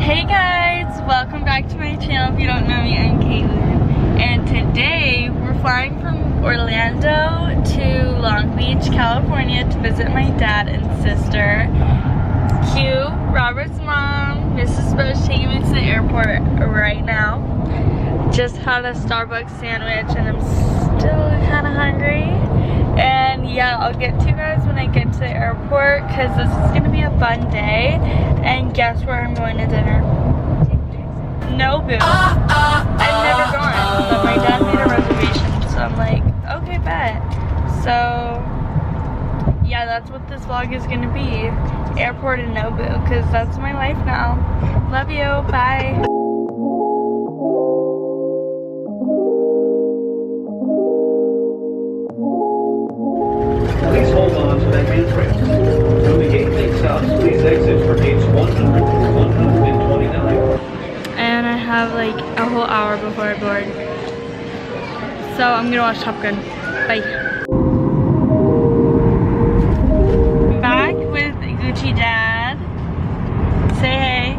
Hey guys, welcome back to my channel. If you don't know me, I'm Caitlin. And today we're flying from Orlando to Long Beach, California to visit my dad and sister. Q, Robert's mom, Mrs. Bo's taking me to the airport right now. Just had a Starbucks sandwich and I'm still kind of hungry. And yeah, I'll get to you guys when I get to the airport because this is going to be a fun day. And guess where I'm going to dinner? Nobu. I've never gone, but my dad made a reservation, so I'm like, okay, bet. So yeah, that's what this vlog is going to be. Airport in Nobu, because that's my life now. Love you, bye. Please hold on to that handrail. When the gate makes up, please exit for gates 100 and 129. And I have like a whole hour before I board. So I'm gonna watch Top Gun. Bye. I'm back with Gucci Dad. Say hey.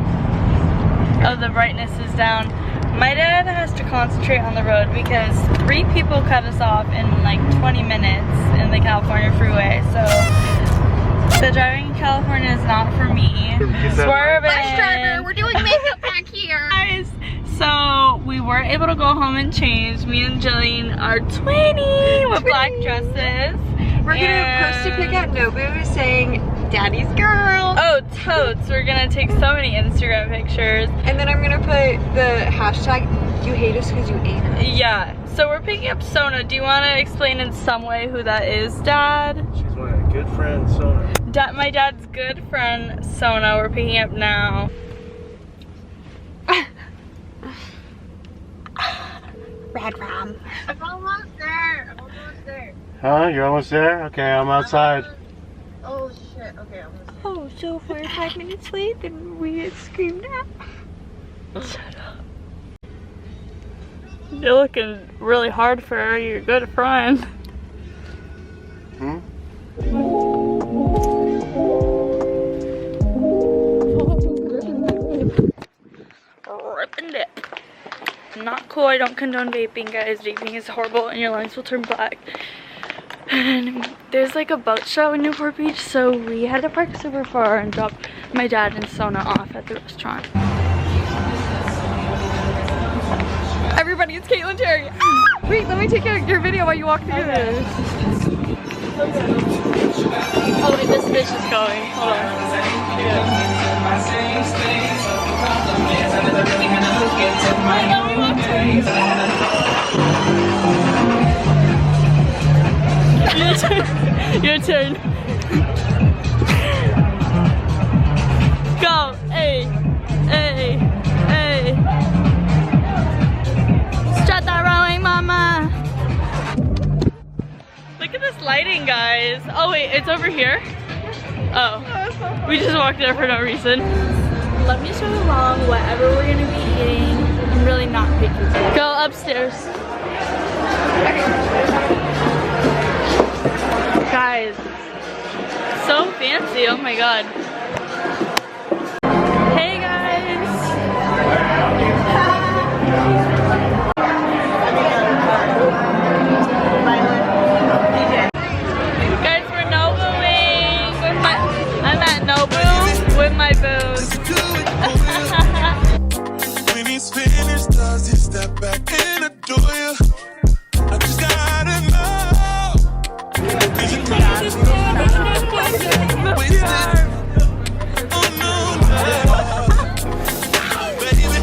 Oh, the brightness is down. My dad has to concentrate on the road because 3 people cut us off in like 20 minutes in the California freeway. So the driving in California is not for me. Swerving. Bus driver, we're doing makeup back here. Guys, so we weren't able to go home and change. Me and Jillian are twinning with black dresses. We're gonna post a pic at Nobu saying Daddy's girl. Oh, totes. We're gonna take so many Instagram pictures. And then I'm gonna put the hashtag you hate us because you ate us. Yeah. So we're picking up Sona. Do you want to explain in some way who that is, Dad? She's my good friend, Sona. My dad's good friend, Sona. We're picking up now. Rad Ram. I'm almost there. I'm almost there. Huh? You're almost there? Okay, I'm outside. Oh shit. Okay, I'm almost there. Oh, so 45 minutes late, then we get screamed at. Shut up. You're looking really hard for your good friend. Hmm? Rip and dip. Not cool. I don't condone vaping, guys. Vaping is horrible and your lungs will turn black. And there's like a boat show in Newport Beach, so we had to park super far and drop my dad and Sona off at the restaurant. Everybody, it's Caitlin Terry. Ah! Wait, let me take your video while you walk through this. Oh wait, this bitch is going. Hold on. Your turn. Go. Hey. Hey. Hey. Strut that rowing, mama. Look at this lighting, guys. Oh wait, it's over here? Oh. We just walked there for no reason. Let me show you along whatever we're gonna be eating. I'm really not picky. Go upstairs. Guys, so fancy, oh my god. Hey guys! Guys, we're Nobuing with I'm at Nobu with my booze. When he's finished, does he step back and adore you? I just gotta know. Is it wasted? Oh no, baby,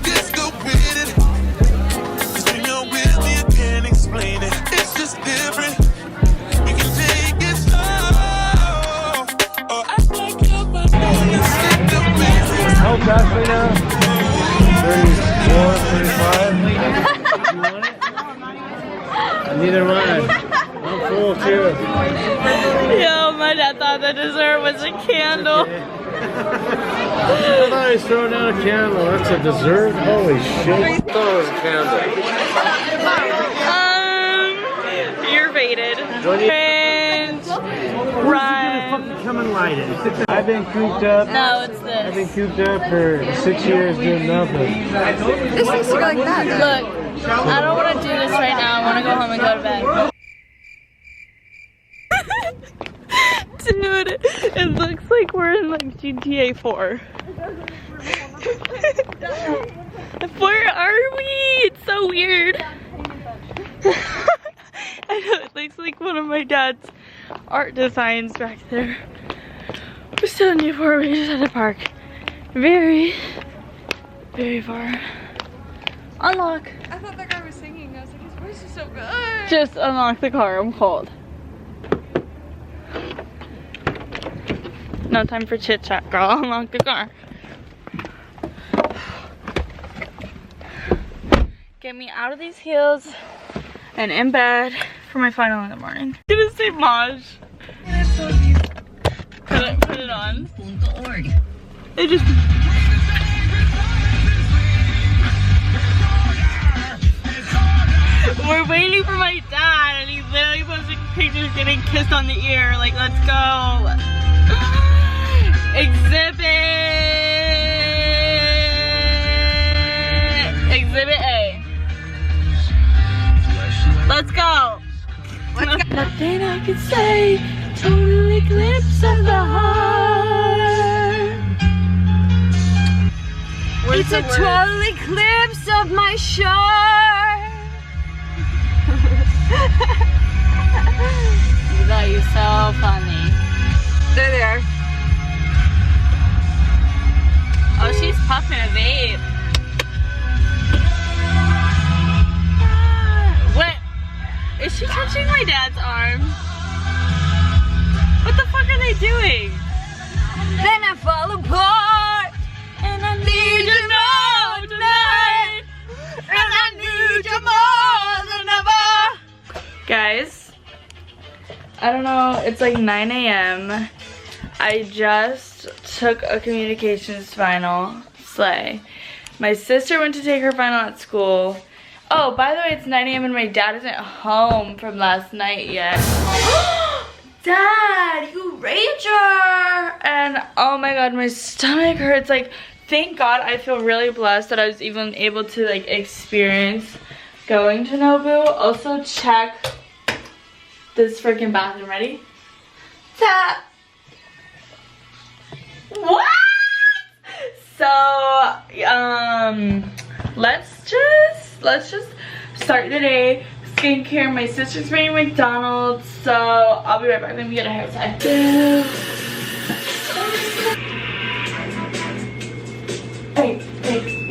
just go with it. 'Cause when you're with me, I can't explain it. It's just different. We can take it slow. Or act like you're my boy and stick the basics. How fast right now? 34, 35. You want it? Neither one. I'm full too. Yo, my dad thought the dessert was a candle. I thought he was throwing out a candle. That's a dessert? Holy shit. I thought it was a candle. You're rated. And run. come and light it. I've been cooped up. No, it's I've been this. cooped up for 6 years doing nothing. This looks like that. Look, I don't want to do this right now. I want to go home and go to bed. Dude, it looks like we're in like GTA 4. Where are we? It's so weird. I know, it looks like one of my dad's art designs back there. We're still in Newport. We just had to park very, very far. Unlock. I thought that guy was singing. I was like, his voice is so good. Just unlock the car. I'm cold. No time for chit chat, girl. Unlock the car. Get me out of these heels and in bed for my final in the morning. I'm gonna say Maj. Put it on. It just. We're waiting for my dad, and he's literally posting pictures getting kissed on the ear. Like, let's go. Exhibit A. Let's go. Nothing I could say. Total eclipse of the heart. It's a total eclipse of my shore. You thought you were so funny. There they are. Oh, she's puffing a vape. What? Is she touching my dad's arm? What the fuck are they doing? Then I fall apart, and I need you now tonight, and I need you more than ever. Guys, I don't know, it's like 9 a.m. I just took a communications final, slay. My sister went to take her final at school. Oh, by the way, it's 9 a.m. and my dad isn't home from last night yet. Dad, you rager! And oh my god, my stomach hurts. Like, thank God, I feel really blessed that I was even able to like experience going to Nobu. Also, check this freaking bathroom. Ready? Tap. What? So, let's just start the day. Skincare. My sister's bringing McDonald's, so I'll be right back. Let me get a hair tie. Hey,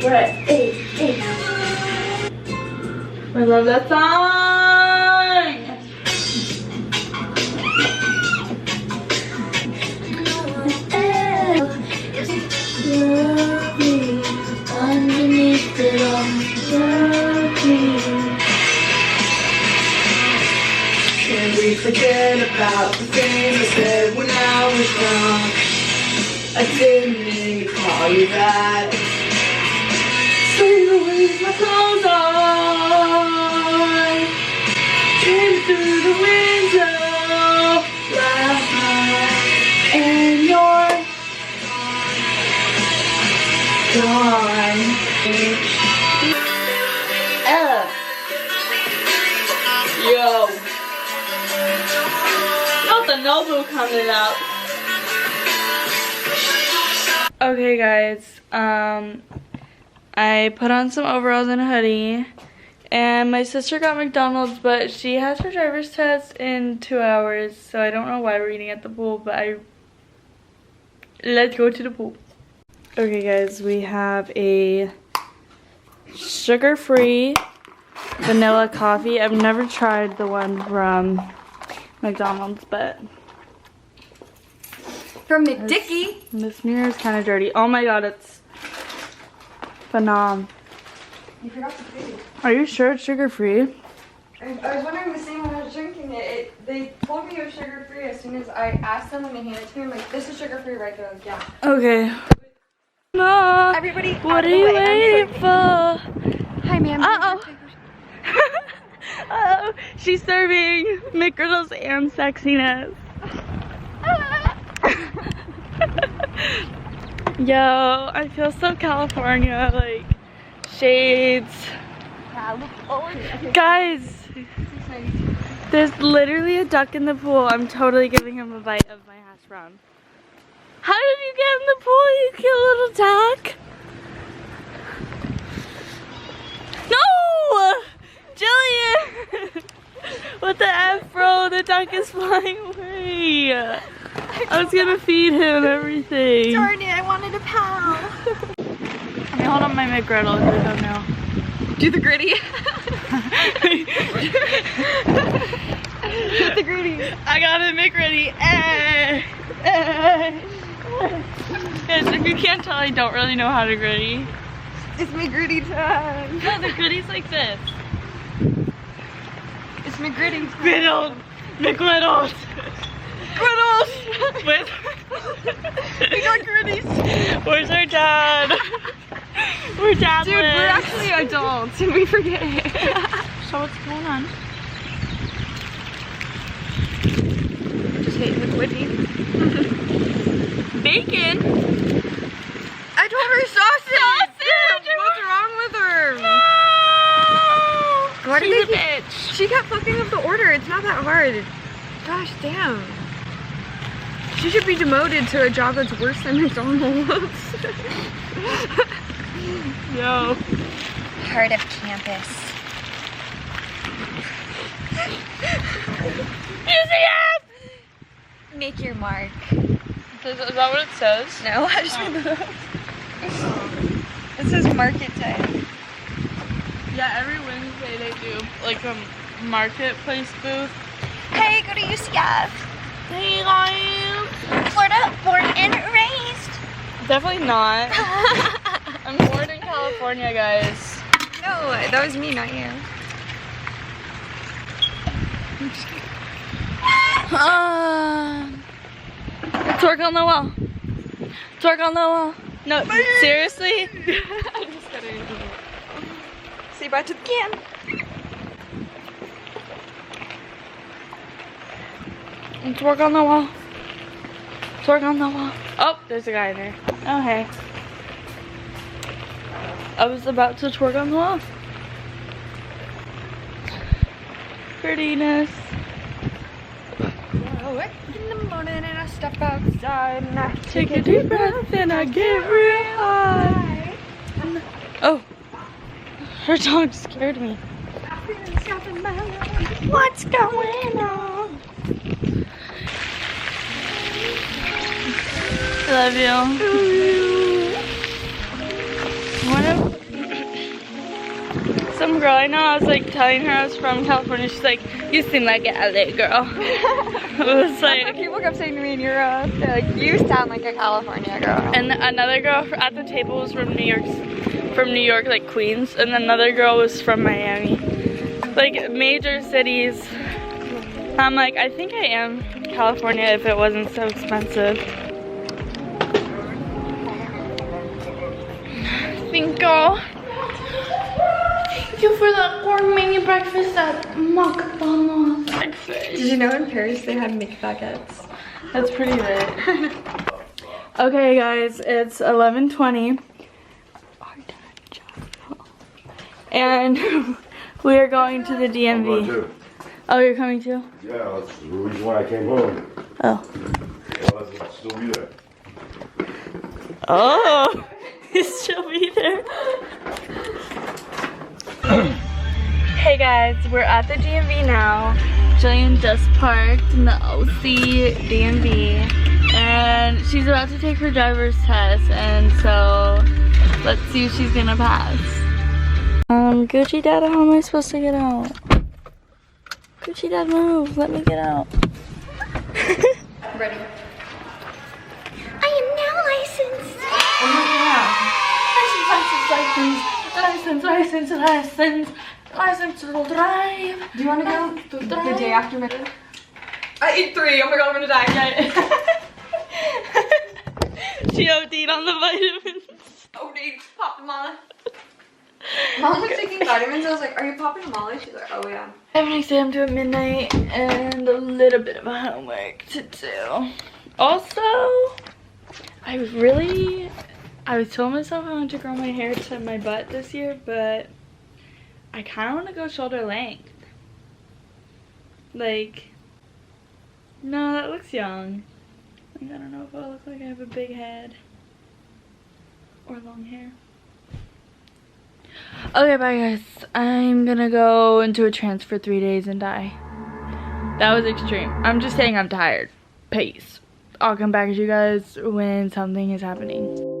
we're at 8. I love that song. Love me underneath it all. Love me. Can we forget about the thing I said when I was young? I didn't mean to call you that. Stay away with my clothes on. Came through the window last night, and you're gone. Yo. Not the Nobu coming up. Okay guys, I put on some overalls and a hoodie, and my sister got McDonald's, but she has her driver's test in 2 hours, so I don't know why we're eating at the pool, but let's go to the pool. Okay guys, we have a sugar-free vanilla coffee. I've never tried the one from McDonald's, but From McDickey. this mirror is kind of dirty. Oh my god, it's phenom. You forgot the food. Are you sure it's sugar-free? I was wondering the same when I was drinking it. They told me it was sugar-free as soon as I asked them when they handed it to me. I'm like, this is sugar-free, right? They're like, yeah. Okay. No. Everybody, What are you waiting for? Hi, ma'am. Uh-oh. Uh-oh. She's serving McGriddles and sexiness. Yo, I feel so California, like shades. Guys, there's literally a duck in the pool. I'm totally giving him a bite of my hash brown. How did you get in the pool, you cute little duck? No! Jillian! What the F, bro? The duck is flying away. I was gonna feed him and everything. Darn it, I wanted a pal. Let me hold on my McGriddle and do them now. Do the gritty. Get the gritty. I got a McGritty. Guys, if you can't tell, I don't really know how to gritty. It's me gritty time. No, the gritty's like this. It's me gritty time. McGriddles. McGriddles. Griddles. With We got gritties. Where's our dad? We're dadless. Dude, we're actually adults and we forget it. So what's going on? Just hating with Whitney. Bacon. I told her sausage. Sausage. What's wrong with her? No. Why did She's they a bitch. She kept fucking up the order. It's not that hard. Gosh damn. She should be demoted to a job that's worse than McDonald's. Yo. Heart of campus. You see it? Make your mark. Is that what it says? No, I just read that. It says market day. Yeah, every Wednesday they do like a marketplace booth. Hey, go to UCF. Hey guys. Florida, born and raised. Definitely not. I'm born in California, guys. No, that was me, not you. Twerk on the wall. Twerk on the wall. No, seriously? I'm just kidding. Say bye to the can. Twerk on the wall. Twerk on the wall. Oh, there's a guy in there. Oh, hey. I was about to twerk on the wall. Prettiness. In the morning and I step outside and I Take a deep breath and I get real high. Oh, her dog scared me. What's going on? I love you. One of some girl I know, I was like telling her I was from California. She's like, you seem like an LA girl. I was like, people kept saying to me in Europe, they're like, you sound like a California girl. and another girl at the table was from New York, like Queens, and another girl was from Miami. Like major cities. I'm like, I think I am California if it wasn't so expensive. Cinco. Thank you for that gourmet breakfast at McDonald's breakfast. Did you know in Paris they had McBaguettes? That's pretty lit. Okay guys, it's 11:20. And we are going to the DMV. Oh, you're coming too? Yeah, that's the reason why I came home. Oh. Well, I'll still be there. Oh, she'll be there. Hey guys, we're at the DMV now. Jillian just parked in the OC DMV. And she's about to take her driver's test. And so, let's see if she's gonna pass. Gucci Dad, how am I supposed to get out? Gucci Dad, move. Let me get out. Ready? I am now licensed. Oh my god. License to drive. Do you want to go the day after my I ate 3. Oh my god, I'm gonna die. She OD'd on the vitamins. OD'd, popped them all. Mom was taking vitamins. I was like, are you popping Molly? She's like, oh yeah. I have an exam due at midnight and a little bit of homework to do. Also, I was telling myself I wanted to grow my hair to my butt this year, but I kind of want to go shoulder length. Like, no, that looks young. Like, I don't know if I look like I have a big head or long hair. Okay, bye guys. I'm gonna go into a trance for 3 days and die. That was extreme. I'm just saying I'm tired. Peace. I'll come back to you guys when something is happening.